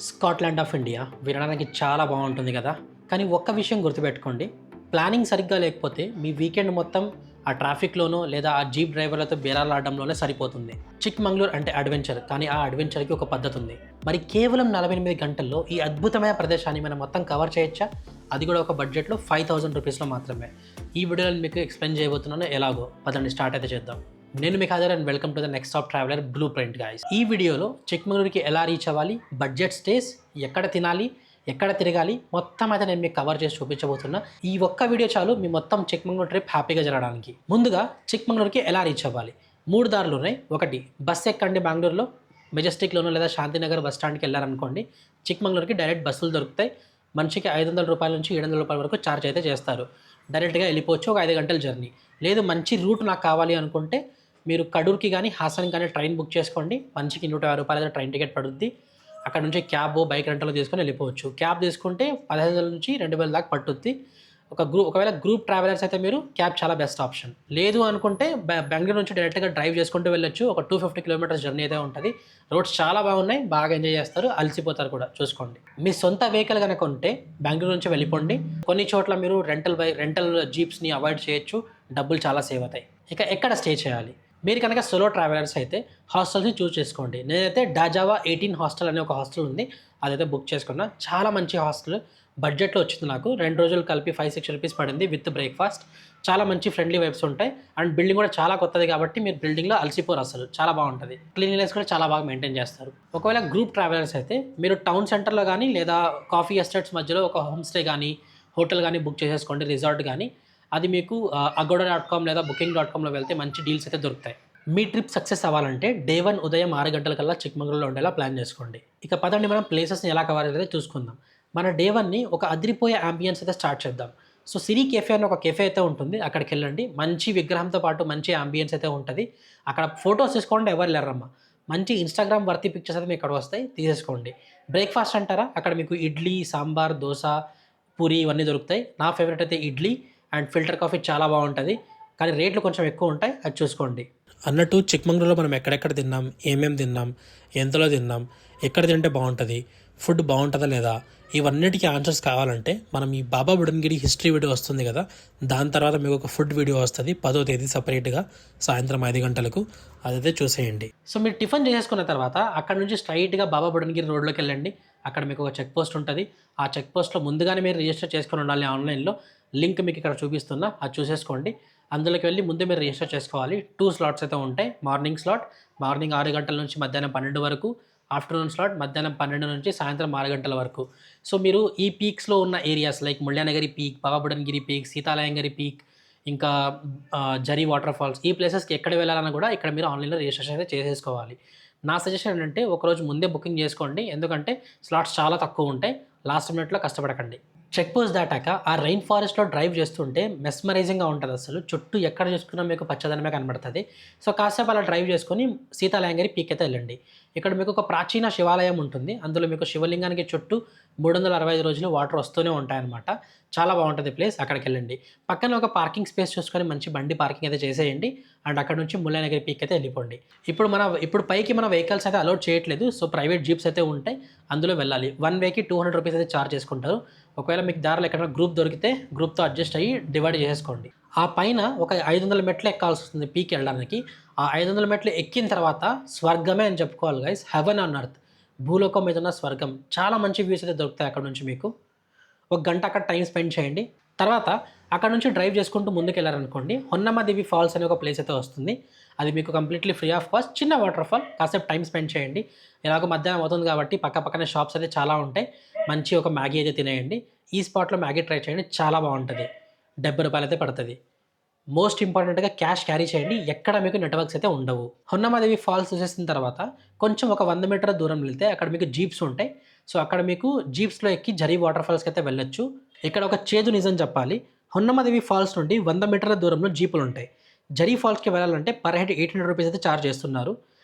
Scotland of India వినడానికి చాలా బాగుంటుంది కదా. కానీ ఒక్క విషయం గుర్తుపెట్టుకోండి, ప్లానింగ్ సరిగ్గా లేకపోతే మీ వీకెండ్ మొత్తం ఆ ట్రాఫిక్లోనో లేదా ఆ జీప్ డ్రైవర్లతో బేరాలాడడంలోనే సరిపోతుంది. చిక్మంగళూరు అంటే అడ్వెంచర్, కానీ ఆ అడ్వెంచర్కి ఒక పద్ధతి ఉంది. మరి కేవలం 48 గంటల్లో ఈ అద్భుతమైన ప్రదేశాన్ని మనం మొత్తం కవర్ చేయొచ్చా? అది కూడా ఒక బడ్జెట్లో 5000 రూపీస్లో మాత్రమే. ఈ వీడియోలో మీకు ఎక్స్ప్లెయిన్ చేయబోతున్నాను ఎలాగో. పదండి స్టార్ట్ అయితే చేద్దాం. నేను మీకు హాజర్ and welcome to the next top traveller blueprint guys. ఈ వీడియోలో చిక్మంగళూరుకి ఎలా రీచ్ అవ్వాలి, బడ్జెట్ స్టేస్, ఎక్కడ తినాలి, ఎక్కడ తిరగాలి, మొత్తం అయితే నేను మీకు కవర్ చేసి చూపించబోతున్నా. ఈ ఒక్క వీడియో చాలు మీ మొత్తం చిక్మంగళూరు ట్రిప్ హ్యాపీగా జరగడానికి. ముందుగా చిక్మంగళూరుకి ఎలా రీచ్ అవ్వాలి? 3 దారులు ఉన్నాయి. ఒకటి, బస్ ఎక్కండి బెంగళూరులో, మెజెస్టిక్లోనో లేదా శాంతినగర్ బస్ స్టాండ్కి వెళ్ళారనుకోండి, చిక్మంగళూరుకి డైరెక్ట్ బస్సులు దొరుకుతాయి. మనిషికి 500 రూపాయల నుంచి 700 రూపాయల వరకు ఛార్జ్ అయితే చేస్తారు. డైరెక్ట్గా వెళ్ళిపోవచ్చు, ఒక 5 గంటల జర్నీ. లేదు మంచి రూట్ నాకు కావాలి అనుకుంటే మీరు కడూర్కి కానీ హాసన్కి కానీ ట్రైన్ బుక్ చేసుకోండి. మనిషికి 150 రూపాయల ట్రైన్ టికెట్ పడుద్ది. అక్కడ నుంచి క్యాబ్, బైక్ రెంటల్ తీసుకొని వెళ్ళిపోవచ్చు. క్యాబ్ తీసుకుంటే 1500 నుంచి 2000 దాకా పట్టుద్ది. ఒకవేళ గ్రూప్ ట్రావెలర్స్ అయితే మీరు క్యాబ్ చాలా బెస్ట్ ఆప్షన్. లేదు అనుకుంటే బెంగళూరు నుంచి డైరెక్ట్గా డ్రైవ్ చేసుకుంటూ వెళ్ళొచ్చు. ఒక 250 కిలోమీటర్స్ జర్నీ అయితే ఉంటుంది. రోడ్స్ చాలా బాగున్నాయి, బాగా ఎంజాయ్ చేస్తారు, అలసిపోతారు కూడా. చూసుకోండి. మీ సొంత వెహికల్ కనుక ఉంటే బెంగళూరు నుంచి వెళ్ళిపోండి. కొన్ని చోట్ల మీరు రెంటల్ జీప్స్ని అవాయిడ్ చేయొచ్చు, డబ్బులు చాలా సేవ్ అవుతాయి. ఇక ఎక్కడ స్టే చేయాలి? మీరు కనుక సోలో ట్రావెలర్స్ అయితే హాస్టల్స్ని చూస్ చేసుకోండి. నేనైతే డాజావా 18 హాస్టల్ అనే ఒక హాస్టల్ ఉంది, అదైతే బుక్ చేసుకున్నా. చాలా మంచి హాస్టల్, బడ్జెట్లో వచ్చింది నాకు. 2 రోజులు కలిపి 5-6 రూపీస్ పడింది విత్ బ్రేక్ఫాస్ట్. చాలా మంచి ఫ్రెండ్లీ వైబ్స్ ఉంటాయి. అండ్ బిల్డింగ్ కూడా చాలా కొత్తది కాబట్టి మీరు బిల్డింగ్లో అలసిపోరు, అసలు చాలా బాగుంటుంది. క్లీన్లీనెస్ కూడా చాలా బాగా మెయింటైన్ చేస్తారు. ఒకవేళ గ్రూప్ ట్రావెలర్స్ అయితే మీరు టౌన్ సెంటర్లో కానీ లేదా కాఫీ ఎస్టేట్స్ మధ్యలో ఒక హోమ్ స్టే కానీ హోటల్ కానీ బుక్ చేసేసుకోండి, రిసార్ట్ కానీ. అది మీకు agoda.com లేదా booking.comలో వెళ్తే మంచి డీల్స్ అయితే దొరుకుతాయి. మీ ట్రిప్ సక్సెస్ అవ్వాలంటే డే 1 ఉదయం 6 గంటలకల్లా చిక్మంగళూరులో ఉండేలా ప్లాన్ చేసుకోండి. ఇక పదండి మనం ప్లేసెస్ని ఎలా కవర్ అయితే చూసుకుందాం. మన డే 1ని ఒక అదిరిపోయే అంబియన్స్ అయితే స్టార్ట్ చేద్దాం. సో సిరీ కెఫే అని ఒక కెఫే అయితే ఉంటుంది, అక్కడికి వెళ్ళండి. మంచి విగ్రహంతో పాటు మంచి అంబియన్స్ అయితే ఉంటుంది. అక్కడ ఫొటోస్ తీసుకోండి, ఎవరు లేరమ్మా. మంచి ఇన్స్టాగ్రామ్ వర్తి పిక్చర్స్ అయితే మీకు అక్కడ వస్తాయి, తీసేసుకోండి. బ్రేక్ఫాస్ట్ అంటారా, అక్కడ మీకు ఇడ్లీ, సాంబార్, దోశ, పూరి ఇవన్నీ దొరుకుతాయి. నా ఫేవరెట్ అయితే ఇడ్లీ అండ్ ఫిల్టర్ కాఫీ చాలా బాగుంటుంది, కానీ రేట్లు కొంచెం ఎక్కువ ఉంటాయి, అది చూసుకోండి. అన్నట్టు చిక్మంగళూరులో మనం ఎక్కడెక్కడ తిన్నాం, ఏమేమి తిన్నాం, ఎంతలో తిన్నాం, ఎక్కడ తింటే బాగుంటుంది, ఫుడ్ బాగుంటుందా లేదా, ఇవన్నిటికీ ఆన్సర్స్ కావాలంటే మనం ఈ బాబా బుడన్గిరి హిస్టరీ వీడియో వస్తుంది కదా, దాని తర్వాత మీకు ఒక ఫుడ్ వీడియో వస్తుంది 10వ తేదీ సపరేట్గా సాయంత్రం 5 గంటలకు, అదైతే చూసేయండి. సో మీరు టిఫిన్ చేసేసుకున్న తర్వాత అక్కడ నుంచి స్ట్రైట్గా బాబా బుడన్గిరి రోడ్లోకి వెళ్ళండి. అక్కడ మీకు ఒక చెక్ పోస్ట్ ఉంటుంది. ఆ చెక్ పోస్ట్లో ముందుగానే మీరు రిజిస్టర్ చేసుకొని ఉండాలి ఆన్లైన్లో. లింక్ మీకు ఇక్కడ చూపిస్తున్నా, అది చూసేసుకోండి. అందులోకి వెళ్ళి ముందే మీరు రిజిస్టర్ చేసుకోవాలి. 2 స్లాట్స్ అయితే ఉంటాయి. మార్నింగ్ స్లాట్ మార్నింగ్ 6 గంటల నుంచి మధ్యాహ్నం 12 వరకు, ఆఫ్టర్నూన్ స్లాట్ మధ్యాహ్నం 12 నుంచి సాయంత్రం 6 గంటల వరకు. సో మీరు ఈ పీక్స్లో ఉన్న ఏరియాస్ లైక్ ముళ్యానగిరి పీక్, బాబా బుడన్గిరి పీక్, సీతాలయంగిరి పీక్, ఇంకా జరీ వాటర్ ఫాల్స్, ఈ ప్లేసెస్కి ఎక్కడ వెళ్ళాలన్నా కూడా ఇక్కడ మీరు ఆన్లైన్లో రిజిస్ట్రేషన్ అయితే చేసేసుకోవాలి. నా సజెషన్ ఏంటంటే ఒకరోజు ముందే బుకింగ్ చేసుకోండి, ఎందుకంటే స్లాట్స్ చాలా తక్కువ ఉంటాయి. లాస్ట్ మినిట్లో కష్టపడకండి. చెక్ పోస్ట్ దాటాక ఆ రైన్ ఫారెస్ట్లో డ్రైవ్ చేస్తుంటే మెస్మరైజింగ్గా ఉంటుంది. అసలు చుట్టూ ఎక్కడ చూసుకున్నా మీకు పచ్చదనమే కనబడుతుంది. సో కాసేపు అలా డ్రైవ్ చేసుకొని సీతాలయంగిరి పీక్ అయితే వెళ్ళండి. ఇక్కడ మీకు ఒక ప్రాచీన శివాలయం ఉంటుంది. అందులో మీకు శివలింగానికి చుట్టూ 365 రోజులు వాటర్ వస్తూనే ఉంటాయన్నమాట. చాలా బాగుంటుంది ప్లేస్, అక్కడికి వెళ్ళండి. పక్కన ఒక పార్కింగ్ స్పేస్ చూసుకొని మంచి బండి పార్కింగ్ అయితే చేసేయండి. అండ్ అక్కడ నుంచి ముళ్యానగిరి పీక్ అయితే వెళ్ళిపోండి. ఇప్పుడు పైకి మన వెహికల్స్ అయితే అలౌట్ చేయట్లేదు. సో ప్రైవేట్ జీప్స్ అయితే ఉంటాయి, అందులో వెళ్ళాలి. 1 వేకి 200 రూపీస్ అయితే ఛార్జ్ చేసుకుంటారు. ఒకవేళ మీకు దారిలో ఎక్కడైనా గ్రూప్ దొరికితే గ్రూప్తో అడ్జస్ట్ అయ్యి డివైడ్ చేసేసుకోండి. ఆ పైన ఒక 500 మెట్లు ఎక్కాల్సి వస్తుంది పీక్ వెళ్ళడానికి. ఆ 500 మెట్లు ఎక్కిన తర్వాత స్వర్గమే అని చెప్పుకోవాలి గైస్. హెవెన్ ఆన్ ఎర్త్, భూలోకం మీద ఉన్న స్వర్గం. చాలా మంచి వ్యూస్ అయితే దొరుకుతాయి అక్కడ నుంచి మీకు. 1 గంట అక్కడ టైం స్పెండ్ చేయండి. తర్వాత అక్కడ నుంచి డ్రైవ్ చేసుకుంటూ ముందుకు వెళ్ళారనుకోండి, హొన్నమ్మదేవి ఫాల్స్ అనే ఒక ప్లేస్ అయితే వస్తుంది. అది మీకు కంప్లీట్లీ ఫ్రీ ఆఫ్ కాస్ట్, చిన్న వాటర్ ఫాల్. కాసేపు టైం స్పెండ్ చేయండి. ఎలాగో మధ్యాహ్నం అవుతుంది కాబట్టి పక్కనే షాప్స్ అయితే చాలా ఉంటాయి. మంచి ఒక మ్యాగీ అయితే తినేయండి. ఈ స్పాట్లో మ్యాగీ ట్రై చేయండి, చాలా బాగుంటుంది. 70 రూపాయలు అయితే పడుతుంది. మోస్ట్ ఇంపార్టెంట్గా క్యాష్ క్యారీ చేయండి, ఎక్కడ మీకు నెట్వర్క్స్ అయితే ఉండవు. హొన్నమాదేవి ఫాల్స్ చూసేసిన తర్వాత కొంచెం ఒక 100 మీటర్ల దూరం వెళ్తే అక్కడ మీకు జీప్స్ ఉంటాయి. సో అక్కడ మీకు జీప్స్లో ఎక్కి జరీ వాటర్ ఫాల్స్కి అయితే వెళ్ళొచ్చు. ఇక్కడ ఒక చేదు నిజం చెప్పాలి, హొన్నమాదేవి ఫాల్స్ నుండి 100 మీటర్ల దూరంలో జీపులు ఉంటాయి. జరీ ఫాల్స్కి వెళ్ళాలంటే పర్ హెడ్ 800 రూపీస్ అయితే ఛార్జ్ చేస్తున్నారు.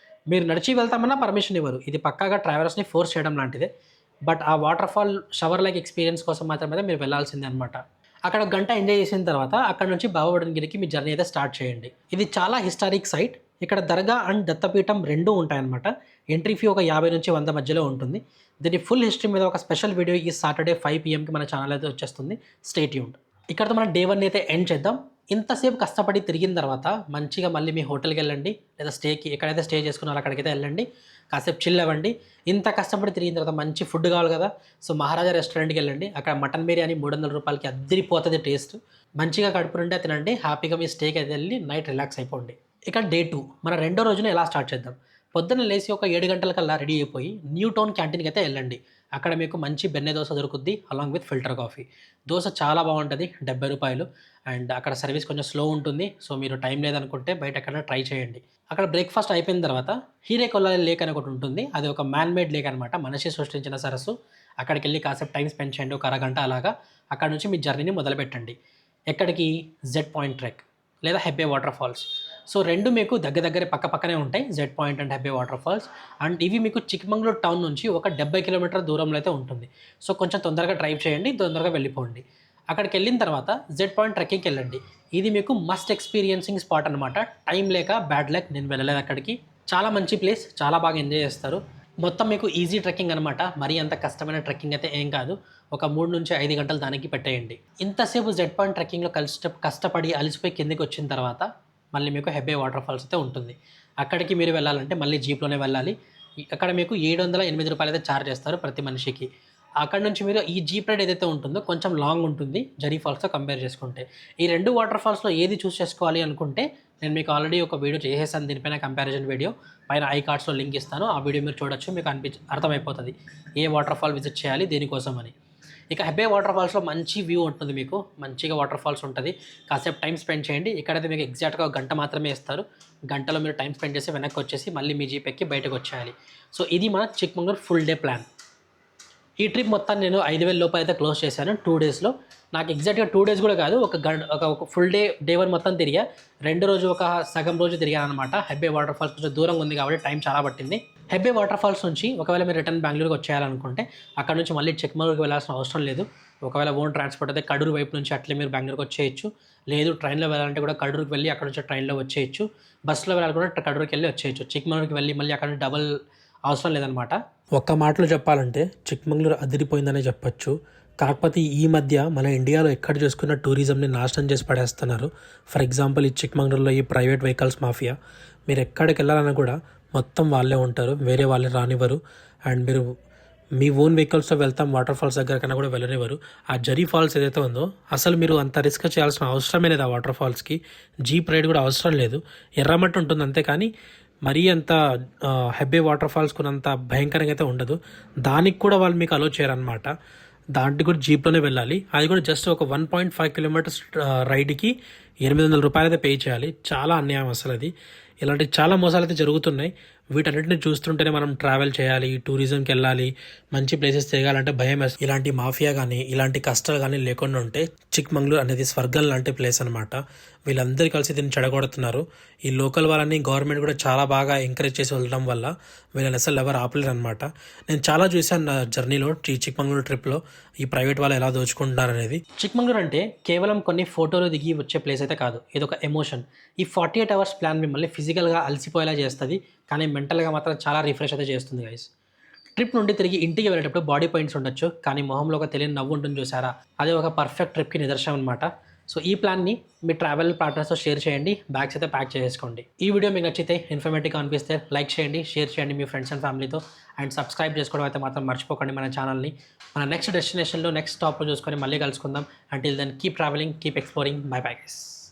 మీరు నడిచి వెళ్తామన్నా పర్మిషన్ ఇవ్వరు. ఇది పక్కాగా ట్రావెలర్స్ని ఫోర్స్ చేయడం లాంటిదే. బట్ ఆ water fall shower like experience కోసం మాత్రమే మీరు వెళ్ళాల్సిందే అనమాట. అక్కడ 1 గంట ఎంజాయ్ చేసిన తర్వాత అక్కడ నుంచి బాబా బుడన్గిరికి మీ జర్నీ అయితే స్టార్ట్ చేయండి. ఇది చాలా హిస్టారిక్ సైట్. ఇక్కడ దర్గా అండ్ దత్తపీఠం రెండూ ఉంటాయన్నమాట. ఎంట్రీ ఫీ ఒక 50 నుంచి 100 మధ్యలో ఉంటుంది. దీని ఫుల్ హిస్టరీ మీద ఒక స్పెషల్ వీడియో ఈ సాటర్డే 5 PMకి మన ఛానల్ అయితే వచ్చేస్తుంది. Stay tuned. ఇక్కడితో మనం డే 1 అయితే ఎండ్ చేద్దాం. ఇంతసేపు కష్టపడి తిరిగిన తర్వాత మంచిగా మళ్ళీ మీ హోటల్కి వెళ్ళండి, లేదా స్టేకి ఎక్కడైతే స్టే చేసుకున్నారో అక్కడికైతే వెళ్ళండి, కాసేపు చిల్ అవ్వండి. ఇంత కష్టపడి తిరిగిన తర్వాత మంచి ఫుడ్ కావాలి కదా, సో మహారాజా రెస్టారెంట్కి వెళ్ళండి. అక్కడ మటన్ బిర్యానీ 300 రూపాయలకి అద్దరిపోతుంది టేస్ట్. మంచిగా కడుపు నిండా తినండి, హ్యాపీగా మీ స్టేకి అయితే వెళ్ళి నైట్ రిలాక్స్ అయిపోండి. ఇక డే 2 మన రెండో రోజున ఎలా స్టార్ట్ చేద్దాం. పొద్దున్న లేచి ఒక 7 గంటలకల్లా రెడీ అయిపోయి న్యూ టౌన్ క్యాంటీన్కి అయితే వెళ్ళండి. అక్కడ మీకు మంచి బెన్నె దోశ దొరుకుద్ది along with filter coffee. Dosa చాలా బాగుంటుంది, 70 రూపాయలు. అండ్ అక్కడ సర్వీస్ కొంచెం స్లో ఉంటుంది, సో మీరు టైం లేదనుకుంటే బయట ఎక్కడైనా ట్రై చేయండి. అక్కడ బ్రేక్ఫాస్ట్ అయిపోయిన తర్వాత హీరే కొల్లాలి లేక్ అని ఒకటి ఉంటుంది. అది ఒక మ్యాన్ మేడ్ లేక్ అనమాట, మనిషి సృష్టించిన సరస్సు. అక్కడికి వెళ్ళి కాసేపు టైం స్పెండ్ చేయండి, ఒక అరగంట అలాగా. అక్కడ నుంచి మీ జర్నీని మొదలుపెట్టండి. ఎక్కడికి? జెడ్ పాయింట్ ట్రెక్ లేదా హెబ్బే వాటర్ ఫాల్స్. సో రెండు మీకు దగ్గరే పక్కనే ఉంటాయి, Z point and Hebbe waterfalls. And ఇవి మీకు చిక్మంగళూరు టౌన్ నుంచి ఒక 70 కిలోమీటర్ల దూరంలో అయితే ఉంటుంది. సో కొంచెం తొందరగా డ్రైవ్ చేయండి, తొందరగా వెళ్ళిపోండి. అక్కడికి వెళ్ళిన తర్వాత జెడ్ పాయింట్ ట్రెక్కింగ్కి వెళ్ళండి. ఇది మీకు మస్ట్ ఎక్స్పీరియన్సింగ్ స్పాట్ అనమాట. టైం లేక బ్యాడ్ లక్ నేను వెళ్ళలేదు అక్కడికి. చాలా మంచి ప్లేస్, చాలా బాగా ఎంజాయ్ చేస్తారు. మొత్తం మీకు ఈజీ ట్రెక్కింగ్ అనమాట, మరీ అంత కష్టమైన ట్రెక్కింగ్ అయితే ఏం కాదు. ఒక 3 నుంచి 5 గంటలు దానికి పెట్టేయండి. ఇంతసేపు జెడ్ పాయింట్ ట్రెక్కింగ్లో కష్టపడి అలసిపోయి కిందకి వచ్చిన తర్వాత మళ్ళీ మీకు హెబ్బే వాటర్ ఫాల్స్ అయితే ఉంటుంది. అక్కడికి మీరు వెళ్ళాలంటే మళ్ళీ జీప్లోనే వెళ్ళాలి. అక్కడ మీకు 708 రూపాయలు అయితే ఛార్జ్ చేస్తారు ప్రతి మనిషికి. అక్కడ నుంచి మీరు ఈ జీప్ రైడ్ ఏదైతే ఉంటుందో కొంచెం లాంగ్ ఉంటుంది జరీ ఫాల్స్తో కంపేర్ చేసుకుంటే. ఈ 2 వాటర్ ఫాల్స్లో ఏది చూస్ చేసుకోవాలి అనుకుంటే నేను మీకు ఆల్రెడీ ఒక వీడియో చేసేసాను, దీనిపైన కంపారిజన్ వీడియో. పైన ఐ కార్డ్స్లో లింక్ ఇస్తాను, ఆ వీడియో మీరు చూడొచ్చు. మీకు అర్థమైపోతుంది ఏ వాటర్ ఫాల్ విజిట్ చేయాలి దేనికోసం అని. ఇక హెబ్బే వాటర్ ఫాల్స్లో మంచి వ్యూ ఉంటుంది, మీకు మంచిగా వాటర్ ఫాల్స్ ఉంటుంది. కాసేపు టైం స్పెండ్ చేయండి. ఇక్కడైతే మీకు ఎగ్జాక్ట్గా 1 గంట మాత్రమే ఇస్తారు. గంటలో మీరు టైం స్పెండ్ చేసి వెనక్కి వచ్చేసి మళ్ళీ మీ జీప్ ఎక్కి బయటకు వచ్చేయాలి. సో ఇది మన చిక్మంగళూరు ఫుల్ డే ప్లాన్. ఈ ట్రిప్ మొత్తం నేను 5,000 లోపు అయితే క్లోజ్ చేశాను 2 డేస్లో. నాకు ఎగ్జాక్ట్గా 2 డేస్ కూడా కాదు, ఒక ఫుల్ డే 1 మొత్తం తిరిగా. 2 రోజు ఒక సగం రోజు తిరిగాను అనమాట. హెబ్బే వాటర్ ఫాల్స్ కొంచెం దూరంగా ఉంది కాబట్టి టైం చాలా పట్టింది. హెబ్బే వాటర్ ఫాల్స్ నుంచి ఒకవేళ మీరు రిటర్న్ బెంగళూరుకి వచ్చేయాలనుకుంటే అక్కడ నుంచి మళ్ళీ చిక్మంగళూరుకి వెళ్ళాల్సిన అవసరం లేదు. ఒకవేళ ఓన్ ట్రాన్స్పోర్ట్ అయితే కడూరు వైపు నుంచి అట్లే మీరు బెంగళూరుకి వచ్చేయచ్చు. లేదు ట్రైన్లో వెళ్ళాలంటే కూడా కడూరుకి వెళ్ళి అక్కడ నుంచి ట్రైన్లో వచ్చేయచ్చు. బస్సులో వెళ్ళాలనుకుంటే కడూరుకి వెళ్ళి వచ్చేయచ్చు. చిక్మంగళూరుకి వెళ్ళి మళ్ళీ అక్కడ నుంచి డబల్ అవసరం లేదనమాట. ఒక్క మాటలో చెప్పాలంటే చిక్మంగళూరు అదిరిపోయిందనే చెప్పొచ్చు. కాకపోతే ఈ మధ్య మన ఇండియాలో ఎక్కడ చూసుకున్న టూరిజంని నాశనం చేసి పడేస్తున్నారు. ఫర్ ఎగ్జాంపుల్ ఈ చిక్మంగళూరులో ఈ ప్రైవేట్ వెహికల్స్ మాఫియా. మీరు ఎక్కడికి వెళ్ళాలన్నా కూడా మొత్తం వాళ్ళే ఉంటారు, వేరే వాళ్ళని రానివ్వరు. అండ్ మీరు మీ ఓన్ వెహికల్స్తో వెళ్తాం వాటర్ ఫాల్స్ దగ్గర కన్నా కూడా వెళ్ళనివ్వరు. ఆ జరీ ఫాల్స్ ఏదైతే ఉందో అసలు మీరు అంత రిస్క్ చేయాల్సిన అవసరమే లేదు. ఆ వాటర్ ఫాల్స్కి జీప్ రైడ్ కూడా అవసరం లేదు. ఎర్రమట్టి ఉంటుంది అంతే, కానీ మరీ అంత హెబ్బే వాటర్ ఫాల్స్ కొన్నంత భయంకరంగా అయితే ఉండదు. దానికి కూడా వాళ్ళు మీకు అలో చేయరనమాట. దాంట్లో కూడా జీప్లోనే వెళ్ళాలి. అది కూడా జస్ట్ ఒక 1.5 కిలోమీటర్స్ రైడ్కి 800 రూపాయలు అయితే పే చేయాలి. చాలా అన్యాయం అసలు అది. ఇలాంటి చాలా మోసాలు అయితే జరుగుతున్నాయి. వీటన్నిటిని చూస్తుంటేనే మనం ట్రావెల్ చేయాలి, టూరిజంకి వెళ్ళాలి, మంచి ప్లేసెస్ తిరగాలంటే భయం వేస్తుంది. ఇలాంటి మాఫియా కానీ ఇలాంటి కష్టాలు కానీ లేకుండా ఉంటే చిక్మంగళూరు అనేది స్వర్గం లాంటి ప్లేస్ అనమాట. వీళ్ళందరూ కలిసి దీన్ని చెడగొడుతున్నారు. ఈ లోకల్ వాళ్ళని గవర్నమెంట్ కూడా చాలా బాగా ఎంకరేజ్ చేసి వెళ్ళడం వల్ల వీళ్ళని అసలు ఎవరు ఆపలేరు అనమాట. నేను చాలా చూశాను నా జర్నీలో, ఈ చిక్మంగళూరు ట్రిప్లో ఈ ప్రైవేట్ వాళ్ళు ఎలా దోచుకుంటున్నారు అనేది. చిక్మంగళూరు అంటే కేవలం కొన్ని ఫోటోలు దిగి వచ్చే ప్లేస్ అయితే కాదు, ఇది ఒక ఎమోషన్. ఈ 48 అవర్స్ ప్లాన్ మిమ్మల్ని ఫిజికల్గా అలసిపోయేలా చేస్తుంది, కానీ మెంటల్గా మాత్రం చాలా రిఫ్రెష్ అయితే చేస్తుంది గైస్. ట్రిప్ నుండి తిరిగి ఇంటికి వెళ్ళేటప్పుడు బాడీ పెయిన్స్ ఉండొచ్చు, కానీ మొహంలో ఒక తెలియని నవ్వు ఉంటుంది చూసారా, అదే ఒక పర్ఫెక్ట్ ట్రిప్కి నిదర్శనం అనమాట. సో ఈ ప్లాన్ని మీ ట్రావెల్ పార్ట్నర్స్తో షేర్ చేయండి, బ్యాగ్స్ అయితే ప్యాక్ చేసుకోండి. ఈ వీడియో మీకు నచ్చితే ఇన్ఫర్మేటివ్గా అనిపిస్తే లైక్ చేయండి, షేర్ చేయండి మీ ఫ్రెండ్స్ అండ్ ఫ్యామిలీతో. అండ్ సబ్స్క్రైబ్ చేసుకోవడం అయితే మాత్రం మర్చిపోకండి మన ఛానల్ని. మన నెక్స్ట్ డెస్టినేషన్లో నెక్స్ట్ స్టాప్లో చూసుకొని మళ్ళీ కలుసుకుందాం. Until then keep travelling, keep exploring. Bye bye guys.